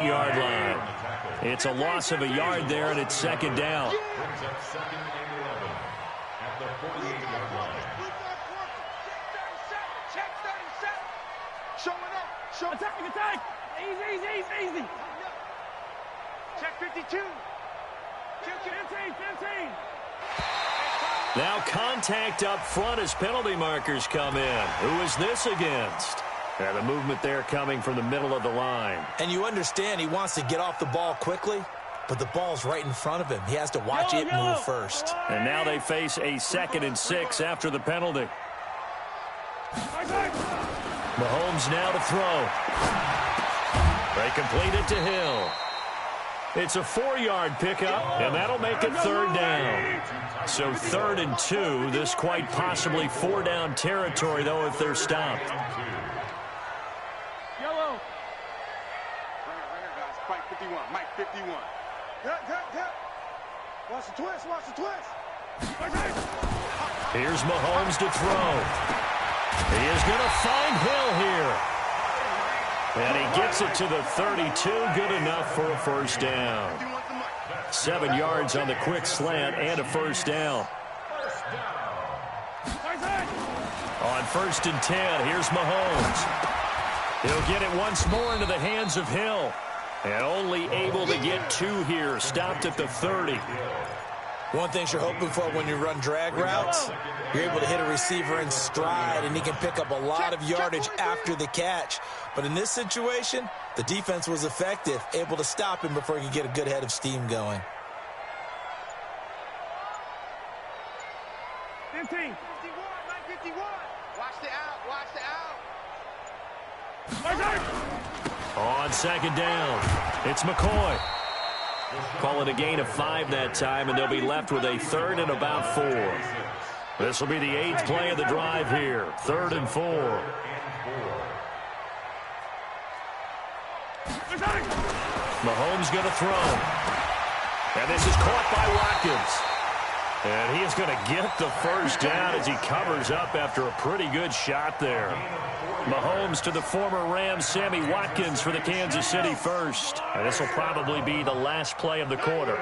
47-yard line. It's a loss of a yard there, and it's second down. Attack! Easy! Check 52. 15. Now contact up front as penalty markers come in. Who is this against? And the movement there coming from the middle of the line. And you understand he wants to get off the ball quickly, but the ball's right in front of him. He has to watch it move first. And now they face a 2nd and 6 after the penalty. Mahomes now to throw. They complete it to Hill. It's a 4-yard pickup, and that'll make it 3rd down. So 3rd and 2. This quite possibly 4-down territory, though, if they're stopped. Yellow. Right here, guys. Mike 51. Mike 51. Cut. Watch the twist. Here's Mahomes to throw. He is going to find Hill here. And he gets it to the 32. Good enough for a 1st down. 7 yards on the quick slant and a 1st down. On 1st and 10, here's Mahomes. He'll get it once more into the hands of Hill. And only able to get 2 here. Stopped at the 30. One thing you're hoping for when you run drag routes, you're able to hit a receiver in stride, and he can pick up a lot of yardage after the catch. But in this situation, the defense was effective, able to stop him before he could get a good head of steam going. 15. 51. Watch the out. On 2nd down, it's McCoy. Call it a gain of 5 that time, and they'll be left with a 3rd and about 4. This will be the 8th play of the drive here. 3rd and 4. Mahomes going to throw. And this is caught by Watkins. And he is going to get the 1st down as he covers up after a pretty good shot there. Mahomes to the former Rams, Sammy Watkins, for the Kansas City first. And this will probably be the last play of the quarter.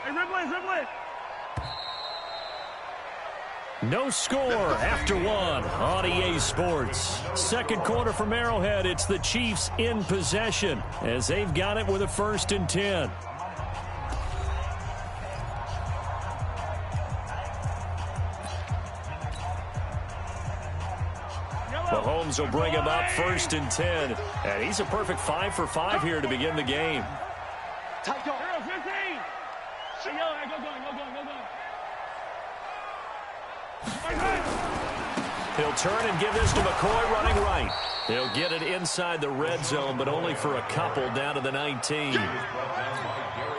Hey, Ripley. No score after 1 on EA Sports. 2nd quarter from Arrowhead. It's the Chiefs in possession as they've got it with a 1st and 10. Mahomes will bring him up 1st and 10. And he's a perfect 5 for 5 here to begin the game. Tight go. 15. Go going. He'll turn and give this to McCoy running right. He'll get it inside the red zone, but only for a couple down to the 19.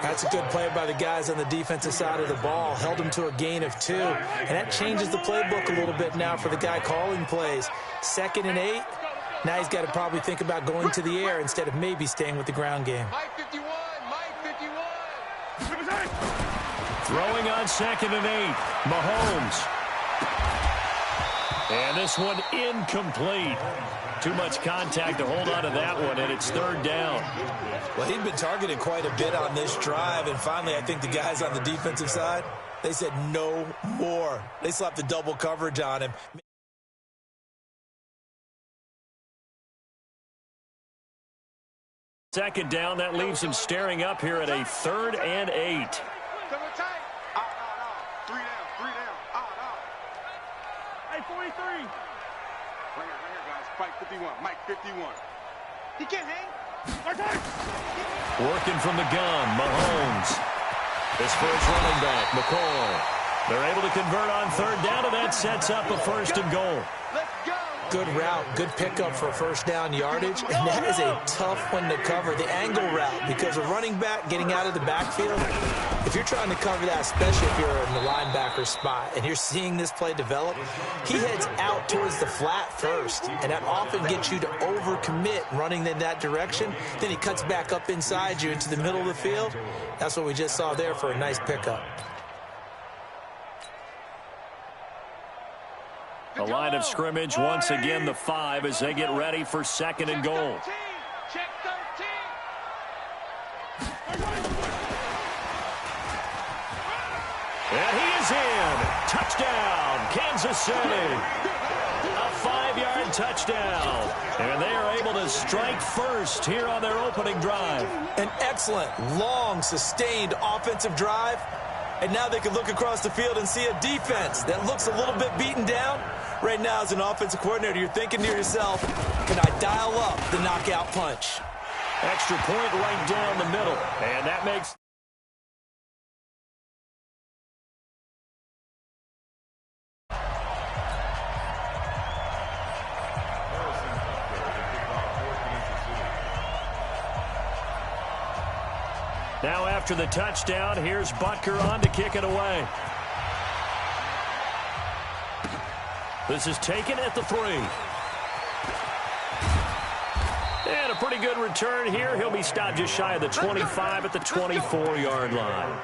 That's a good play by the guys on the defensive side of the ball. Held him to a gain of 2. And that changes the playbook a little bit now for the guy calling plays. 2nd and 8. Now he's got to probably think about going to the air instead of maybe staying with the ground game. Mike 51. Throwing on 2nd and 8. Mahomes. And this one incomplete. Too much contact to hold on to that one, and it's 3rd down. Well, he'd been targeted quite a bit on this drive, and finally I think the guys on the defensive side, they said no more. They slapped the double coverage on him. Second down, that leaves him staring up here at a 3rd and 8. Hey, 43. Right here, guys. Mike 51. He can't hang. Working from the gun, Mahomes. This first running back, McCoy. They're able to convert on 3rd down, and that sets up a 1st and goal. Let's go. Good route, good pickup for 1st down yardage, and that is a tough one to cover, the angle route, because a running back getting out of the backfield, if you're trying to cover that, especially if you're in the linebacker spot, and you're seeing this play develop, he heads out towards the flat first, and that often gets you to overcommit running in that direction. Then he cuts back up inside you into the middle of the field. That's what we just saw there for a nice pickup. The line of scrimmage, once again, the 5 as they get ready for 2nd and goal. touchdown, Kansas City. A 5-yard touchdown. And they are able to strike first here on their opening drive. An excellent, long, sustained offensive drive. And now they can look across the field and see a defense that looks a little bit beaten down. Right now, as an offensive coordinator, you're thinking to yourself, can I dial up the knockout punch? Extra point right down the middle. And that makes... Now after the touchdown, here's Butker on to kick it away. This is taken at the 3. And a pretty good return here. He'll be stopped just shy of the 25 at the 24-yard line.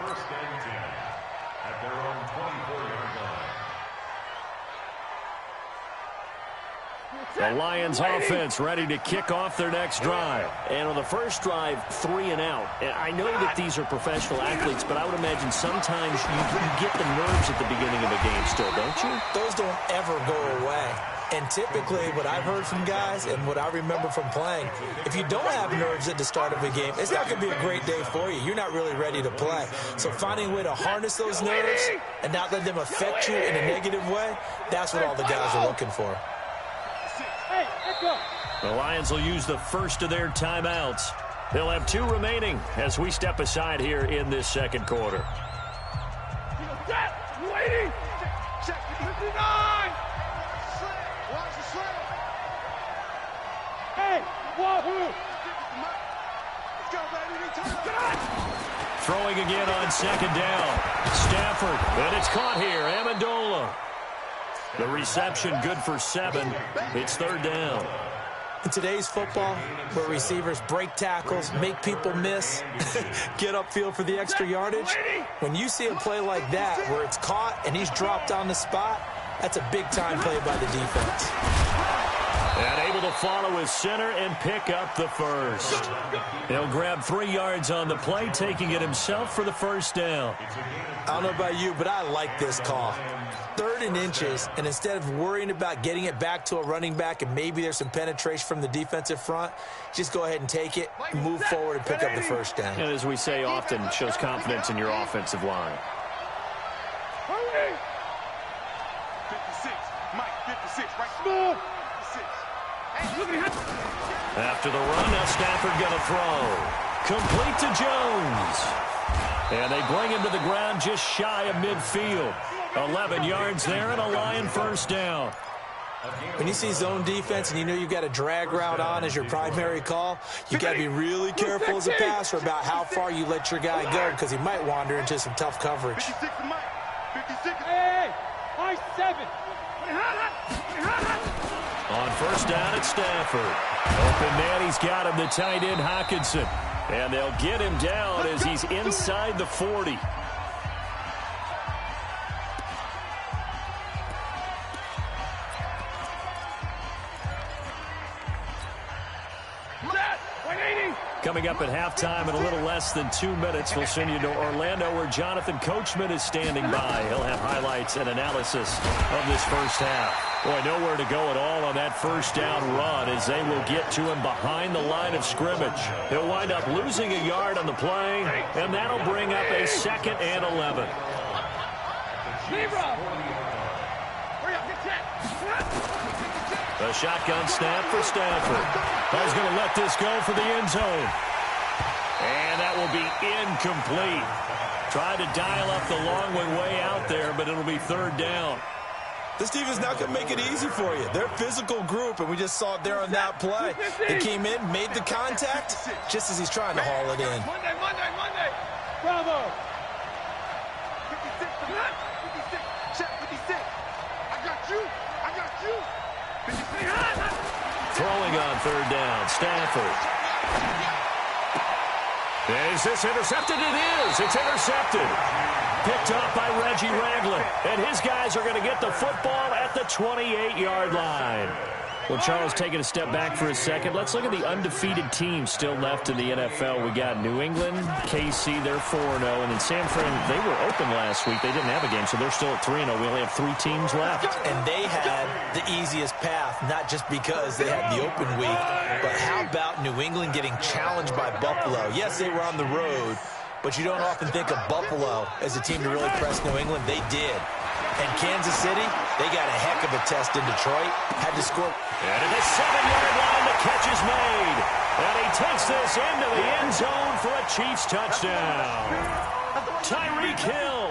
The Lions offense ready to kick off their next drive. And on the first drive, 3 and out. And I know that these are professional athletes, but I would imagine sometimes you get the nerves at the beginning of a game still, don't you? Those don't ever go away. And typically, what I've heard from guys and what I remember from playing, if you don't have nerves at the start of a game, it's not going to be a great day for you. You're not really ready to play. So finding a way to harness those nerves and not let them affect you in a negative way, that's what all the guys are looking for. The Lions will use the first of their timeouts. They'll have 2 remaining as we step aside here in this second quarter. Waiting. Check 59. Watch the slam. Hey, wahoo. Let's go, baby. Throwing again on second down. Stafford, and it's caught here. Amendola. The reception good for 7. It's 3rd down. In today's football, where receivers break tackles, make people miss, get upfield for the extra yardage, when you see a play like that where it's caught and he's dropped on the spot, that's a big-time play by the defense. And able to follow his center and pick up the first. He'll grab 3 yards on the play, taking it himself for the first down. I don't know about you, but I like this call. 3rd and inches, and instead of worrying about getting it back to a running back and maybe there's some penetration from the defensive front, just go ahead and take it, move forward, and pick up the first down. And as we say often, shows confidence in your offensive line. 56. Mike, 56. Right. Small. 56. After the run, now Stafford going to throw. Complete to Jones. And they bring him to the ground just shy of midfield. 11 yards there and a Lion first down. When you see zone defense and you know you've got a drag route on as your primary call, you got to be really careful as a passer about how far you let your guy go because he might wander into some tough coverage. 56 to Mike. 56. Hey, high 7. On first down, it's Stafford. Open man, he's got him, the tight end, Hockenson. And they'll get him down as he's inside the 40. Coming up at halftime in a little less than 2 minutes, we'll send you to Orlando where Jonathan Coachman is standing by. He'll have highlights and analysis of this first half. Boy, nowhere to go at all on that first down run as they will get to him behind the line of scrimmage. He'll wind up losing a yard on the play, and that'll bring up a 2nd and 11. A shotgun snap for Stafford. He's going to let this go for the end zone. And that will be incomplete. Tried to dial up the long way out there, but it'll be 3rd down. This team is not going to make it easy for you. They're a physical group, and we just saw it there on that play. They came in, made the contact, just as he's trying to haul it in. Monday. Bravo. 56 to Mike. 56. Check 56. I got you. Throwing on 3rd down, Stafford. Is this intercepted? It is. It's intercepted. Picked up by Reggie Ragland. And his guys are going to get the football at the 28-yard line. Well, Charles, taking a step back for a second, let's look at the undefeated teams still left in the NFL. We got New England, KC, they're 4-0, and then San Fran, they were open last week. They didn't have a game, so they're still at 3-0. We only have 3 teams left. And they had the easiest path, not just because they had the open week, but how about New England getting challenged by Buffalo? Yes, they were on the road, but you don't often think of Buffalo as a team to really press New England. They did. And Kansas City, they got a heck of a test in Detroit. Had to score. And at the 7-yard line, the catch is made. And he takes this into the end zone for a Chiefs touchdown. Tyreek Hill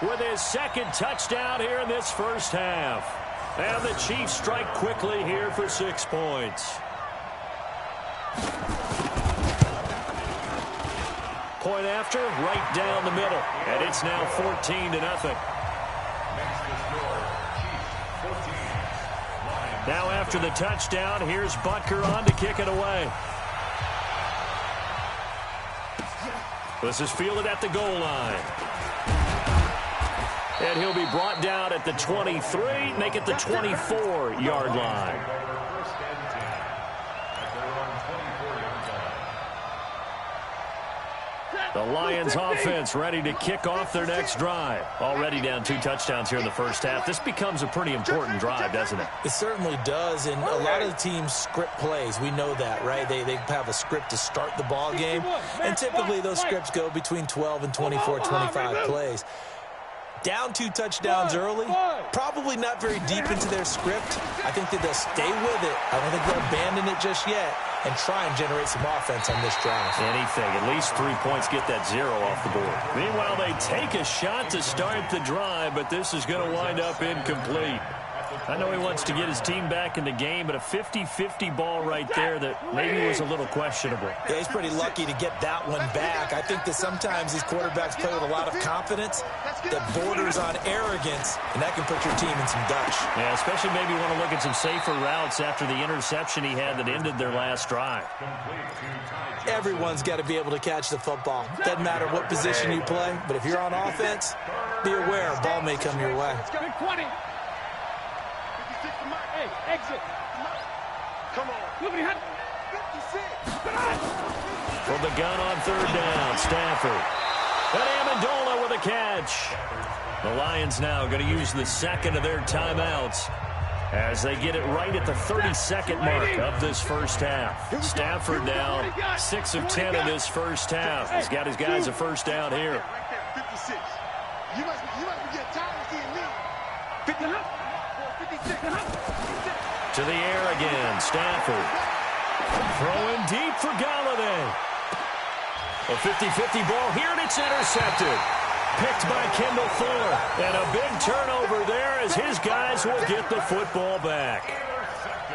with his second touchdown here in this first half. And the Chiefs strike quickly here for 6 points. Point after, right down the middle. And it's now 14-0. Now after the touchdown, here's Butker on to kick it away. This is fielded at the goal line. And he'll be brought down at the 23, make it the 24-yard line. The Lions offense ready to kick off their next drive. Already down 2 touchdowns here in the first half. This becomes a pretty important drive, doesn't it? It certainly does, and a lot of the teams script plays. We know that, right? They have a script to start the ball game, and typically those scripts go between 12 and 24, 25 plays. Down 2 touchdowns early, probably not very deep into their script. I think that they'll stay with it. I don't think they'll abandon it just yet and try and generate some offense on this drive. Anything, at least 3 points, get that 0 off the board. Meanwhile, they take a shot to start the drive, but this is going to wind up incomplete. I know he wants to get his team back in the game, but a 50-50 ball right there that maybe was a little questionable. Yeah, he's pretty lucky to get that one back. I think that sometimes these quarterbacks play with a lot of confidence that borders on arrogance, and that can put your team in some Dutch. Yeah, especially maybe want to look at some safer routes after the interception he had that ended their last drive. Everyone's got to be able to catch the football. Doesn't matter what position you play, but if you're on offense, be aware a ball may come your way. 20. Hey, exit. Come on. 56. From the gun on 3rd down, Stafford. And Amendola with a catch. The Lions now going to use the second of their timeouts as they get it right at the 32nd mark of this first half. Stafford now 6 of 10 in this first half. He's got his guys a first down here. 56. You must be getting tired of seeing me. 56. To the air again, Stafford. Throwing deep for Galladay. A 50-50 ball here, and it's intercepted. Picked by Kendall Fuller. And a big turnover there as his guys will get the football back.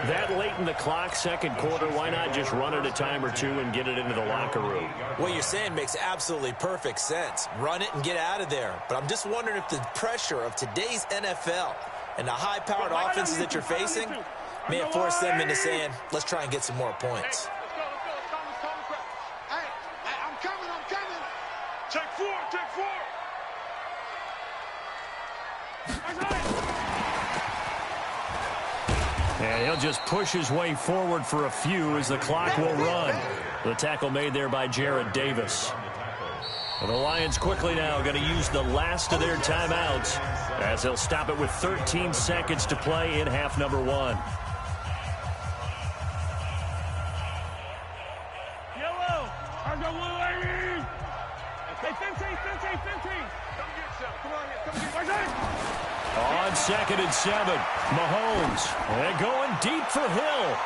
That late in the clock, second quarter, why not just run it a time or 2 and get it into the locker room? What you're saying makes absolutely perfect sense. Run it and get out of there. But I'm just wondering if the pressure of today's NFL and the high-powered offenses that you're facing may have forced them into saying, let's try and get some more points. Hey, I'm coming. Take 4. And he'll just push his way forward for a few as the clock will run. The tackle made there by Jared Davis. Well, the Lions quickly now going to use the last of their timeouts as they'll stop it with 13 seconds to play in half number 1. On 2nd and 7, Mahomes. And going deep for Hill.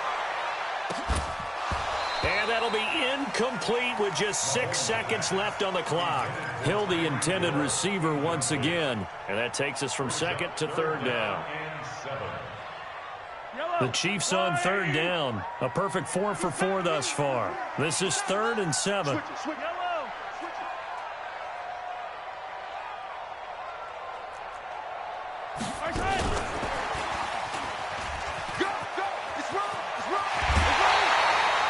And that'll be incomplete with just 6 seconds left on the clock. Hill, the intended receiver once again. And that takes us from 2nd to 3rd down. The Chiefs on 3rd down. A perfect 4 for 4 thus far. This is 3rd and 7.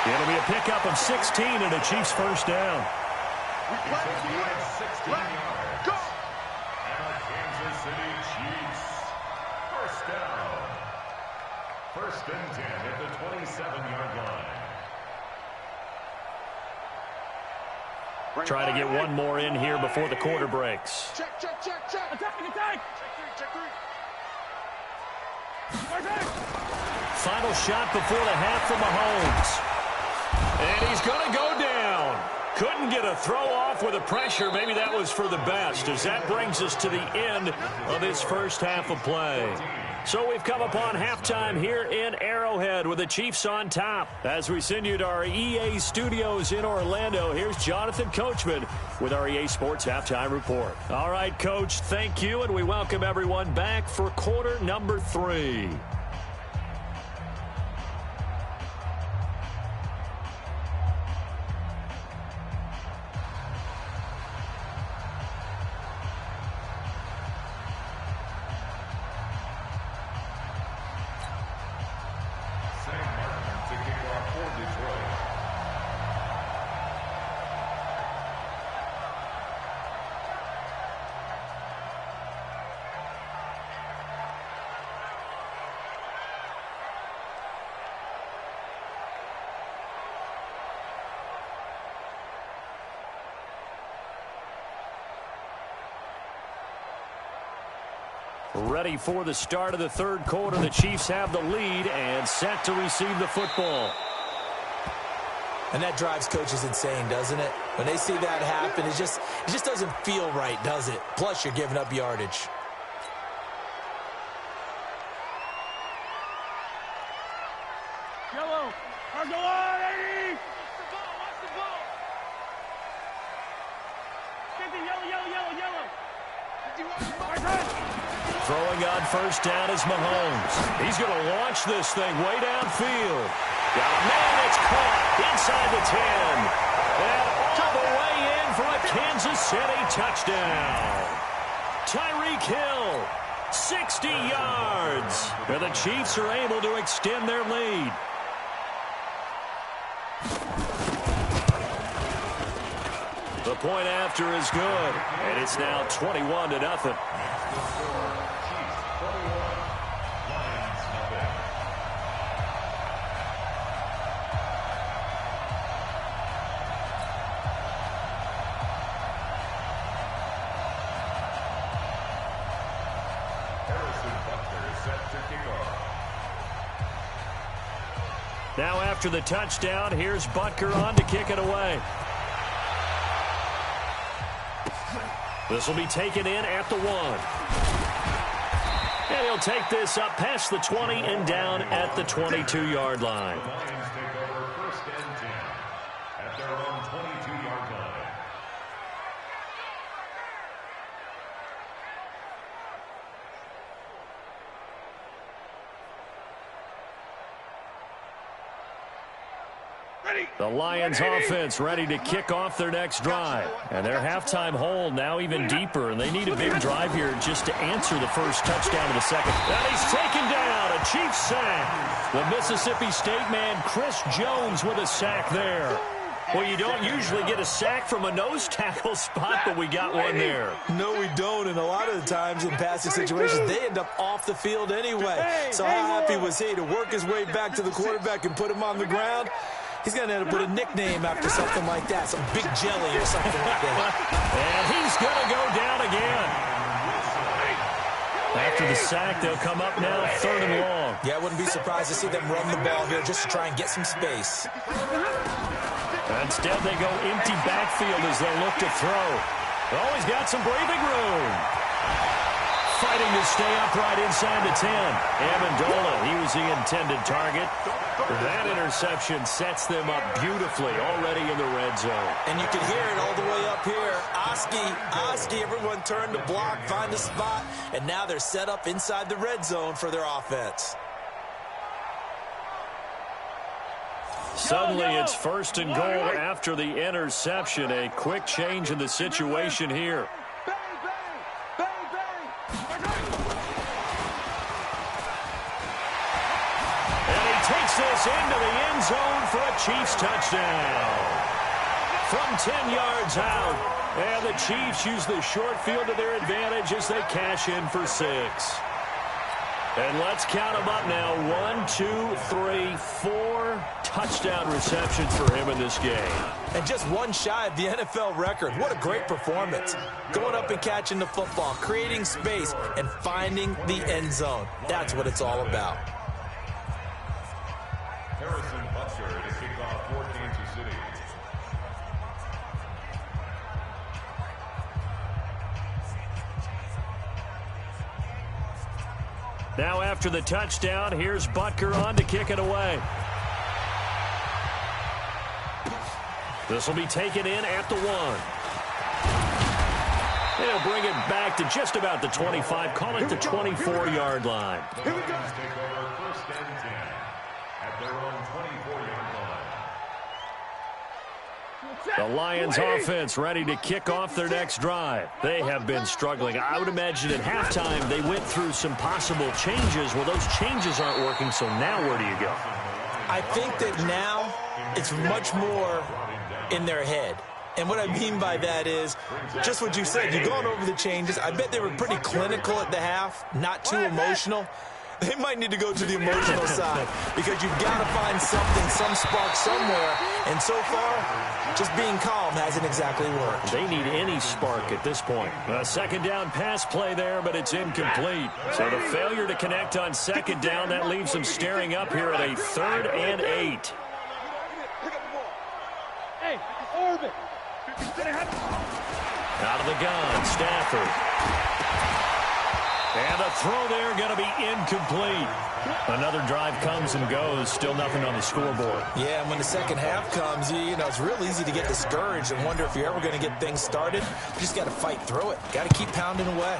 It'll be a pickup of 16 and a Chiefs first down. First and 10 at the 27-yard line. Try to get one more in here before the quarter breaks. Check. Attack. Check three. Final shot before the half for Mahomes. And he's going to go down. Couldn't get a throw off with the pressure. Maybe that was for the best, as that brings us to the end of this first half of play. So we've come upon halftime here in Arrowhead with the Chiefs on top. As we send you to our EA studios in Orlando, here's Jonathan Coachman with our EA Sports Halftime Report. All right, Coach, thank you, and we welcome everyone back for quarter number 3. Ready for the start of the third quarter. The Chiefs have the lead and set to receive the football. And that drives coaches insane, doesn't it? When they see that happen, it just doesn't feel right, does it? Plus, you're giving up yardage. Yellow. Go on, 80. Watch the ball. 50, yellow. 51. Throwing on first down is Mahomes. He's going to launch this thing way downfield. Got a man that's caught inside the 10. And all the way in for a Kansas City touchdown. Tyreek Hill, 60 yards. And the Chiefs are able to extend their lead. The point after is good. And it's now 21-0. Now after the touchdown, here's Butker on to kick it away. This will be taken in at the 1. And he'll take this up past the 20 and down at the 22-yard line. Lions take over first and 10 at their own 22-yard line. The Lions offense ready to kick off their next drive. And their halftime hole now even deeper, and they need a big drive here just to answer the first touchdown of the second. And he's taken down, a Chiefs sack. The Mississippi State man, Chris Jones, with a sack there. Well, you don't usually get a sack from a nose tackle spot, but we got one there. No, we don't, and a lot of the times in passing situations, they end up off the field anyway. So how happy was he to work his way back to the quarterback and put him on the ground? He's going to end up with a nickname after something like that, some Big Jelly or something like that. And he's going to go down again. After the sack, they'll come up now 3rd and long. Yeah, I wouldn't be surprised to see them run the ball here just to try and get some space. Instead, they go empty backfield as they look to throw. Oh, he's got some breathing room. Fighting to stay upright inside the 10. Amendola, he was the intended target. That interception sets them up beautifully already in the red zone. And you can hear it all the way up here. Oski, everyone turned to block, find a spot, and now they're set up inside the red zone for their offense. Suddenly, it's 1st and goal after the interception. A quick change in the situation here. Takes this into the end zone for a Chiefs touchdown. From 10 yards out. And the Chiefs use the short field to their advantage as they cash in for 6. And let's count them up now. 1, 2, 3, 4 touchdown receptions for him in this game. And just one shy of the NFL record. What a great performance. Going up and catching the football, creating space, and finding the end zone. That's what it's all about. Harrison Butker to kick off for Kansas City. Now after the touchdown, here's Butker on to kick it away. This will be taken in at the 1. They'll bring it back to just about the 25, call it the 24-yard line. The Lions take over 1st and 10 at their own 24-yard line. The Lions offense ready to kick off their next drive. They have been struggling. I would imagine at halftime they went through some possible changes. Well, those changes aren't working, so now where do you go? I think that now it's much more in their head. And what I mean by that is just what you said. You're going over the changes. I bet they were pretty clinical at the half, not too emotional. They might need to go to the emotional side because you've got to find something, some spark somewhere. And so far, just being calm hasn't exactly worked. They need any spark at this point. A second down pass play there, but it's incomplete. So the failure to connect on second down, that leaves them staring up here at a 3rd and 8. Hey, Orbit. Out of the gun, Stafford. And a throw there going to be incomplete. Another drive comes and goes. Still nothing on the scoreboard. Yeah, and when the second half comes, you know, it's real easy to get discouraged and wonder if you're ever going to get things started. You just got to fight through it. Got to keep pounding away.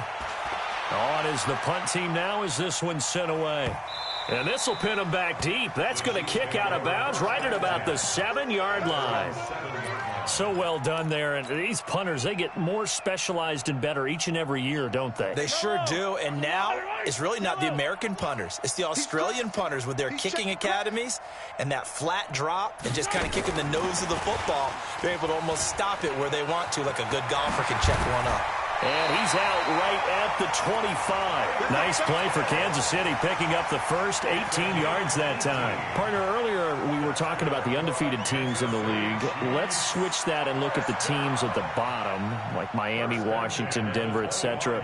On is the punt team now as this one's sent away. And this will pin them back deep. That's going to kick out of bounds right at about the 7-yard line. So well done there. And these punters, they get more specialized and better each and every year, don't they? They sure do. And now it's really not the American punters. It's the Australian punters with their kicking academies and that flat drop and just kind of kicking the nose of the football. They're able to almost stop it where they want to, like a good golfer can check one up. And he's out right at the 25. Nice play for Kansas City, picking up the first 18 yards that time. Partner, earlier we were talking about the undefeated teams in the league. Let's switch that and look at the teams at the bottom, like Miami, Washington, Denver, etc.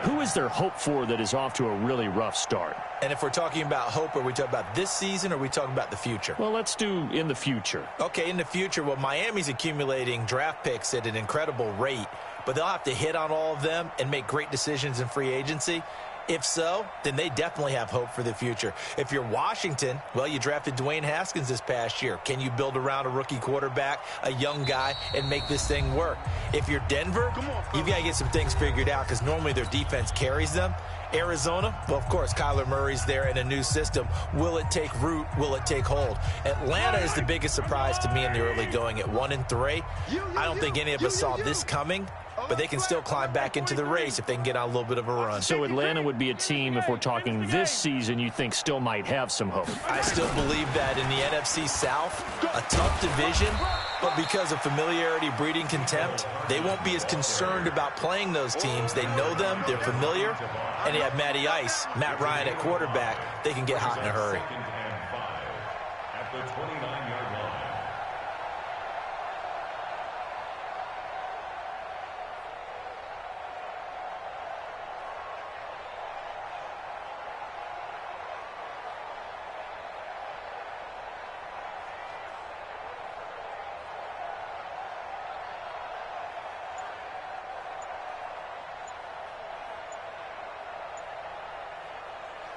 Who is there hope for that is off to a really rough start? And if we're talking about hope, are we talking about this season or are we talking about the future? Well, let's do in the future. Okay, in the future, well, Miami's accumulating draft picks at an incredible rate, but they'll have to hit on all of them and make great decisions in free agency. If so, then they definitely have hope for the future. If you're Washington, well, you drafted Dwayne Haskins this past year. Can you build around a rookie quarterback, a young guy, and make this thing work? If you're Denver, you've got to get some things figured out because normally their defense carries them. Arizona, well, of course, Kyler Murray's there in a new system. Will it take root? Will it take hold? Atlanta is the biggest surprise to me in the early going at 1-3. I don't think any of us saw this coming, but they can still climb back into the race if they can get on a little bit of a run. So Atlanta would be a team, if we're talking this season, you think still might have some hope. I still believe that in the NFC South, a tough division, but because of familiarity breeding contempt, they won't be as concerned about playing those teams. They know them, they're familiar, and they have Matty Ice, Matt Ryan at quarterback. They can get hot in a hurry. At the 29-yard line.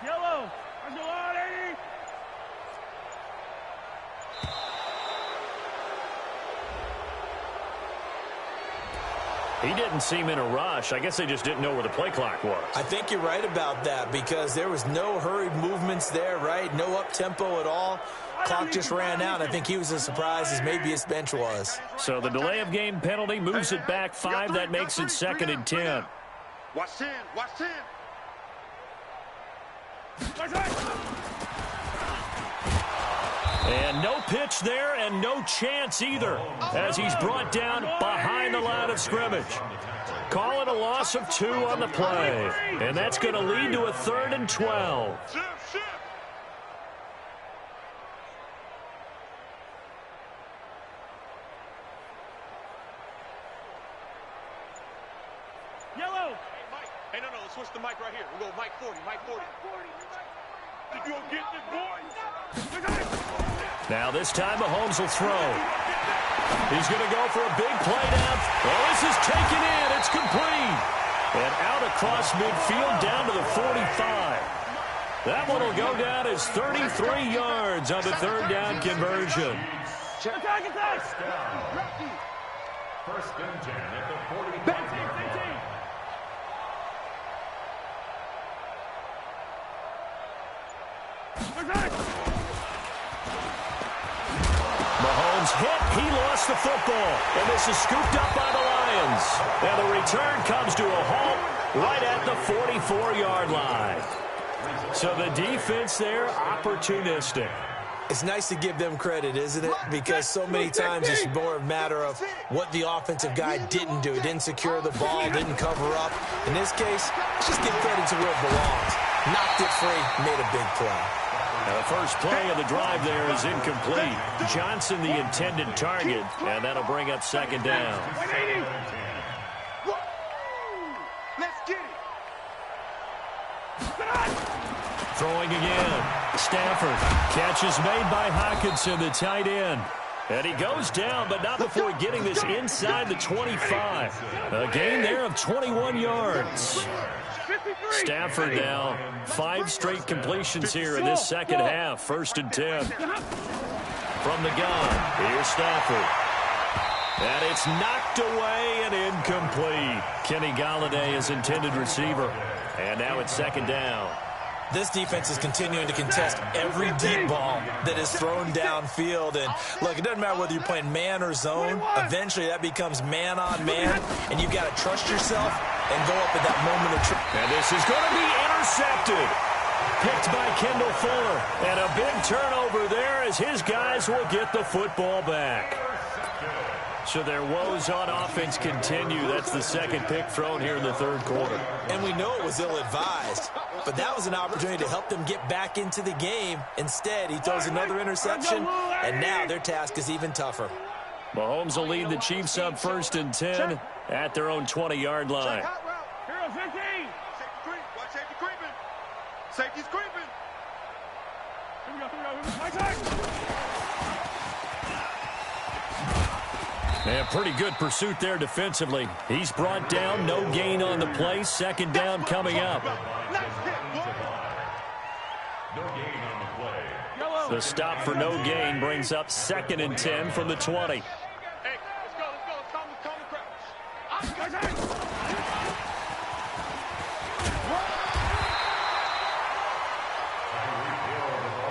Yellow. Let's go on, 80. He didn't seem in a rush. I guess they just didn't know where the play clock was. I think you're right about that because there was no hurried movements there, right? No up-tempo at all. Clock just ran out. I think he was as surprised as maybe his bench was. So the delay of game penalty moves it back 5. That makes it 2nd and 10. Watch 10. Watch 10. And no pitch there and no chance either as he's brought down behind the line of scrimmage. Call it a loss of 2 on the play. And that's going to lead to a 3rd and 12. Yellow. Hey, Mike. Hey, no, let's switch the mic right here. We'll go Mike 40, Mike 40. You gonna get this, boys? Now this time Mahomes will throw. He's going to go for a big play down. Oh, this is taken in. It's complete. And out across midfield down to the 45. That one will go down as 33 yards on the 3rd down conversion. Attack, attack! First and 10 at the 45. Mahomes hit. He lost the football. And this is scooped up by the Lions. And the return comes to a halt right at the 44-yard line. So the defense there, opportunistic. It's nice to give them credit, isn't it? Because so many times it's more a matter of what the offensive guy didn't do. Didn't secure the ball, didn't cover up. In this case, let's just give credit to where it belongs. Knocked it free, made a big play. Now the first play of the drive there is incomplete. Johnson the intended target, and that'll bring up 2nd down. Let's get it. Throwing again. Stafford. Catch is made by Hockenson, the tight end. And he goes down, but not before getting this inside the 25. A gain there of 21 yards. Stafford now 5 straight completions here in this second half. 1st and 10. From the gun, here's Stafford. And it's knocked away and incomplete. Kenny Golladay is intended receiver. And now it's 2nd down. This defense is continuing to contest every deep ball that is thrown downfield. And, look, it doesn't matter whether you're playing man or zone. Eventually, that becomes man-on-man, and you've got to trust yourself and go up at that moment of truth. And this is going to be intercepted. Picked by Kendall Fuller. And a big turnover there as his guys will get the football back. So their woes on offense continue. That's the 2nd pick thrown here in the 3rd quarter. And we know it was ill-advised, but that was an opportunity to help them get back into the game. Instead, he throws another interception, and now their task is even tougher. Mahomes will lead the Chiefs up 1st and 10 at their own 20-yard line. Hero 15. Safety creeping. Safety's creeping. Here we go. My time. And pretty good pursuit there defensively. He's brought down, no gain on the play. 2nd down coming up. No gain on the play. The stop for no gain brings up 2nd and 10 from the 20. Hey, let's go. Calm the crowd.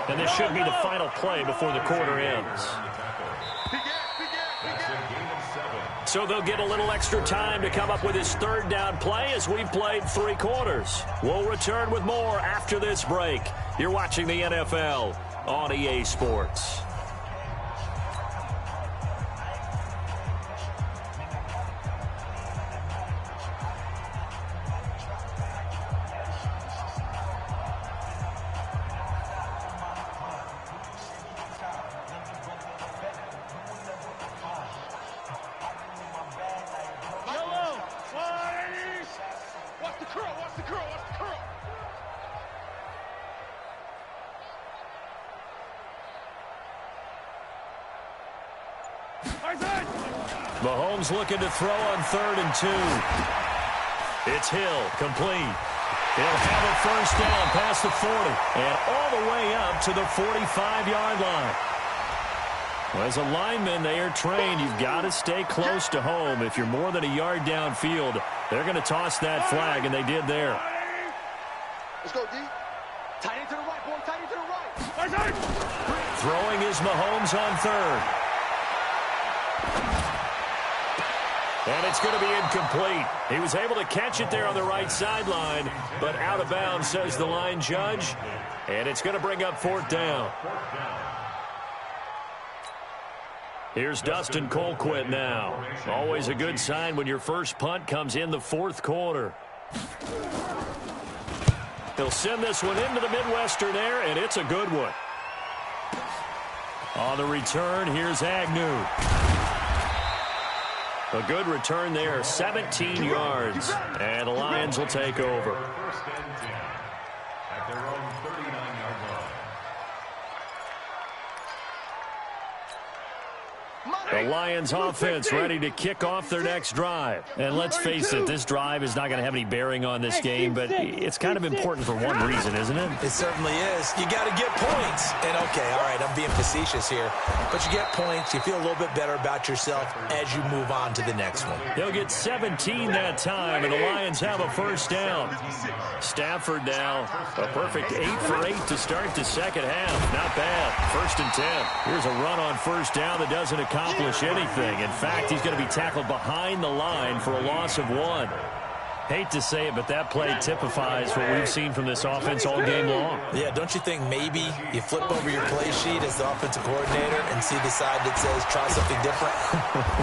And this should be the final play before the quarter ends. So they'll get a little extra time to come up with his 3rd down play as we've played 3 quarters. We'll return with more after this break. You're watching the NFL on EA Sports. Mahomes looking to throw on 3rd and 2. It's Hill, complete. He'll have a 1st down past the 40 and all the way up to the 45-yard line. Well, as a lineman, they are trained. You've got to stay close to home. If you're more than a yard downfield, they're going to toss that flag, and they did there. Let's go, D. Tight end to the right, boy. Tight end to the right. Throwing is Mahomes on 3rd. And it's going to be incomplete. He was able to catch it there on the right sideline, but out of bounds, says the line judge. And it's going to bring up 4th down. Here's Dustin Colquitt now. Always a good sign when your first punt comes in the fourth quarter. He'll send this one into the Midwestern air, and it's a good one. On the return, here's Agnew. A good return there, 17 yards. And the Lions will take over. First and 10 at their own 39-yard line. The Lions offense ready to kick off their next drive. And let's face it, this drive is not going to have any bearing on this game, but it's kind of important for one reason, isn't it? It certainly is. You got to get points. And, okay, all right, I'm being facetious here. But you get points, you feel a little bit better about yourself as you move on to the next one. He'll get 17 that time, and the Lions have a first down. Stafford now, a perfect 8 for 8 to start the second half. Not bad. First and 10. Here's a run on first down that doesn't accomplish anything. In fact, he's going to be tackled behind the line for a loss of 1. Hate to say it, but that play typifies what we've seen from this offense all game long. Yeah, don't you think maybe you flip over your play sheet as the offensive coordinator and see the side that says try something different?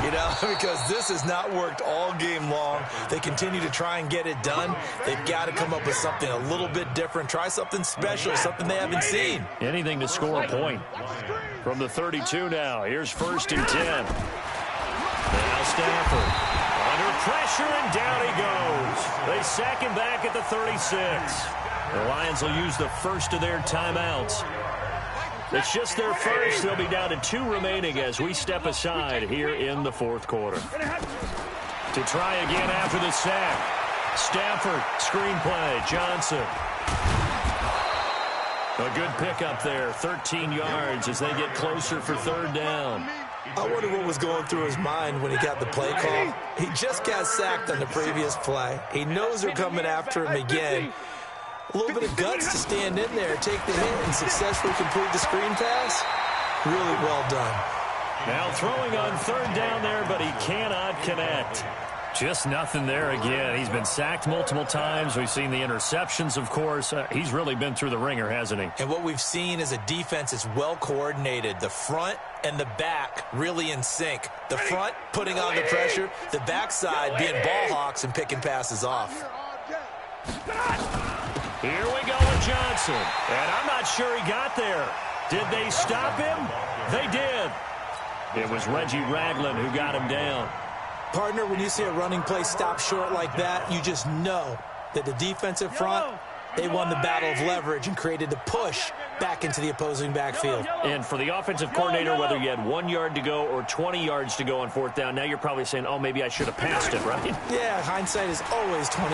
You know, because this has not worked all game long. They continue to try and get it done. They've got to come up with something a little bit different. Try something special, something they haven't seen. Anything to score a point. From the 32 now, here's first and 10. Now Stafford. Under pressure, and down he goes. They sack him back at the 36. The Lions will use the first of their timeouts. It's just their first. They'll be down to 2 remaining as we step aside here in the fourth quarter. To try again after the sack. Stafford, screenplay, Johnson. A good pickup there, 13 yards as they get closer for third down. I wonder what was going through his mind when he got the play call. He just got sacked on the previous play. He knows they're coming after him again. A little bit of guts to stand in there, take the hit, and successfully complete the screen pass. Really well done. Now throwing on third down there, but he cannot connect. Just nothing there again. He's been sacked multiple times. We've seen the interceptions, of course. He's really been through the ringer, hasn't he? And what we've seen is a defense that's well coordinated. The front and the back really in sync. The front putting on the pressure. The backside being ball hawks and picking passes off. Here we go with Johnson. And I'm not sure he got there. Did they stop him? They did. It was Reggie Ragland who got him down. Partner, when you see a running play stop short like that, you just know that the defensive front, they won the battle of leverage and created the push back into the opposing backfield. And for the offensive coordinator, whether you had 1 yard to go or 20 yards to go on fourth down, now you're probably saying, oh, maybe I should have passed it, right? Yeah, hindsight is always 20/20.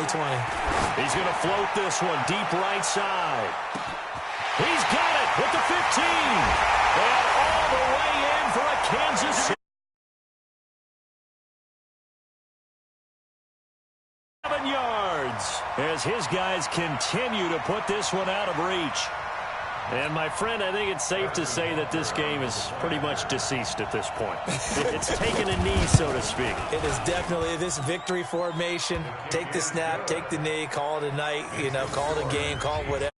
He's going to float this one deep right side. He's got it with the 15. And all the way in for a Kansas City. 7 yards as his guys continue to put this one out of reach. And, my friend, I think it's safe to say that this game is pretty much deceased at this point. It's taken a knee, so to speak. It is definitely this victory formation. Take the snap, take the knee, call it a night, call it a game, call it whatever.